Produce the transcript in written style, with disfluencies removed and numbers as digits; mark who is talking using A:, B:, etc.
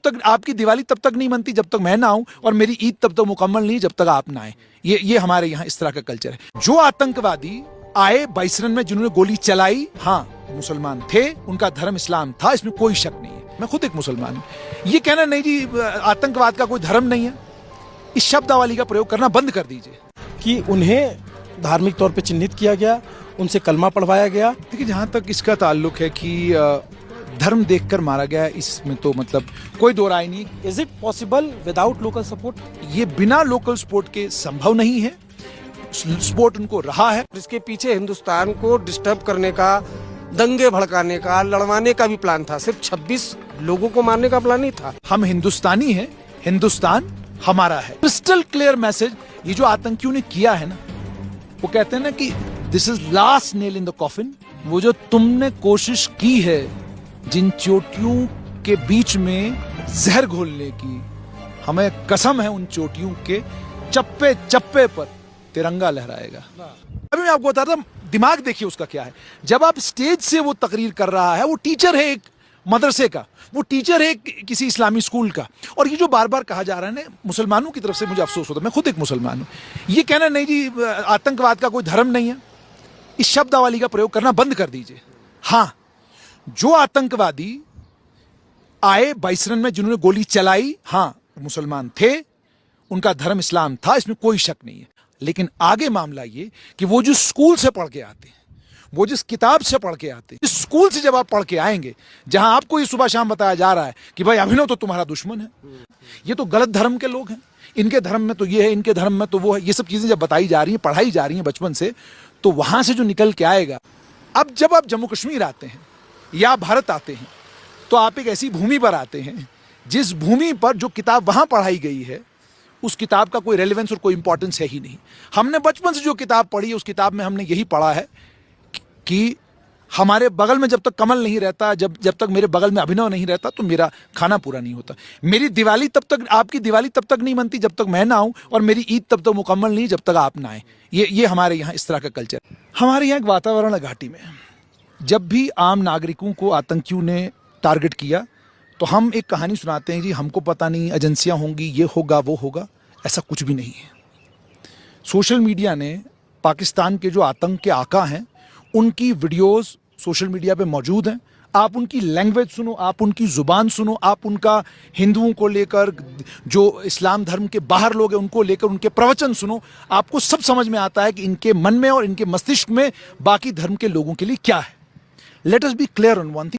A: तक आपकी दिवाली तब तक नहीं मनती जब तक मैं ना आऊं, और मेरी ईद तब तक मुकम्मल नहीं जब तक आप ना आए। ये हमारे यहाँ इस तरह का कल्चर है। जो आतंकवादी आए 22 रन में जिन्होंने गोली चलाई, हाँ मुसलमान थे, उनका धर्म इस्लाम था, इसमें कोई शक नहीं है। मैं खुद एक मुसलमान हूं। ये कहना नहीं जी आतंकवाद का कोई धर्म नहीं है, इस शब्दावली का प्रयोग करना बंद कर दीजिए।
B: कि उन्हें धार्मिक तौर पे चिन्हित किया गया, उनसे कलमा पढ़वाया गया।
A: देखिए जहां तक इसका ताल्लुक है कि धर्म देखकर मारा गया, इसमें तो मतलब कोई दो राय नहीं।
B: Is it possible without local support?
A: ये बिना लोकल सपोर्ट के संभव नहीं है। सपोर्ट उनको रहा है।
C: इसके पीछे हिंदुस्तान को डिस्टर्ब करने का, दंगे भड़काने का, लड़वाने का भी प्लान था। सिर्फ 26 लोगों को मारने का प्लान नहीं था।
A: हम हिंदुस्तानी हैं, हिंदुस्तान हमारा है। क्रिस्टल क्लियर मैसेज ये जो आतंकियों ने किया है ना, वो कहते हैं ना कि this is last nail in the coffin. वो जो तुमने कोशिश की है जिन चोटियों के बीच में जहर घोलने की, हमें कसम है उन चोटियों के चप्पे चप्पे पर तिरंगा लहराएगा। अभी मैं आपको बता रहा हूं, दिमाग देखिए उसका क्या है। जब आप स्टेज से वो तकरीर कर रहा है, वो टीचर है एक मदरसे का, वो टीचर है किसी इस्लामी स्कूल का, और ये जो बार बार कहा जा रहा है ना, मुसलमानों की तरफ से मुझे अफसोस होता है। मैं खुद एक मुसलमान हूं। ये कहना नहीं जी आतंकवाद का कोई धर्म नहीं है, इस शब्दावली का प्रयोग करना बंद कर दीजिए। हाँ, जो आतंकवादी आए 22 रन में जिन्होंने गोली चलाई, हाँ मुसलमान थे, उनका धर्म इस्लाम था, इसमें कोई शक नहीं है। लेकिन आगे मामला ये कि वो जो स्कूल से पढ़ के आते हैं, वो जिस किताब से पढ़ के आते हैं, इस स्कूल से जब आप पढ़ के आएंगे, जहां आपको ये सुबह शाम बताया जा रहा है कि भाई अभिनव तो तुम्हारा दुश्मन है, ये तो गलत धर्म के लोग हैं, इनके धर्म में तो ये है, इनके धर्म में तो वो है, ये सब चीजें जब बताई जा रही हैं, पढ़ाई जा रही हैं बचपन से, तो वहां से जो निकल के आएगा। अब जब आप जम्मू कश्मीर आते हैं या भारत आते हैं, तो आप एक ऐसी भूमि पर आते हैं जिस भूमि पर जो किताब वहां पढ़ाई गई है, उस किताब का कोई रेलेवेंस और कोई इंपॉर्टेंस है ही नहीं। हमने बचपन से जो किताब पढ़ी, उस किताब में हमने यही पढ़ा है कि हमारे बगल में जब तक कमल नहीं रहता, जब तक मेरे बगल में अभिनव नहीं रहता, तो मेरा खाना पूरा नहीं होता। मेरी दिवाली तब तक, आपकी दिवाली तब तक नहीं मनती जब तक मैं ना आऊं, और मेरी ईद तब तक मुकम्मल नहीं जब तक आप ना आए। ये हमारे यहाँ इस तरह का कल्चर। हमारे यहाँ एक वातावरण है घाटी में, जब भी आम नागरिकों को आतंकियों ने टारगेट किया, तो हम एक कहानी सुनाते हैं जी, हमको पता नहीं, एजेंसियां होंगी, ये होगा वो होगा। ऐसा कुछ भी नहीं है। सोशल मीडिया ने पाकिस्तान के जो आतंक के आका हैं, उनकी वीडियोस सोशल मीडिया पे मौजूद हैं। आप उनकी लैंग्वेज सुनो, आप उनकी जुबान सुनो, आप उनका हिंदुओं को लेकर, जो इस्लाम धर्म के बाहर लोग हैं उनको लेकर उनके प्रवचन सुनो, आपको सब समझ में आता है कि इनके मन में और इनके मस्तिष्क में बाकी धर्म के लोगों के लिए क्या है। Let us B clear on one thing.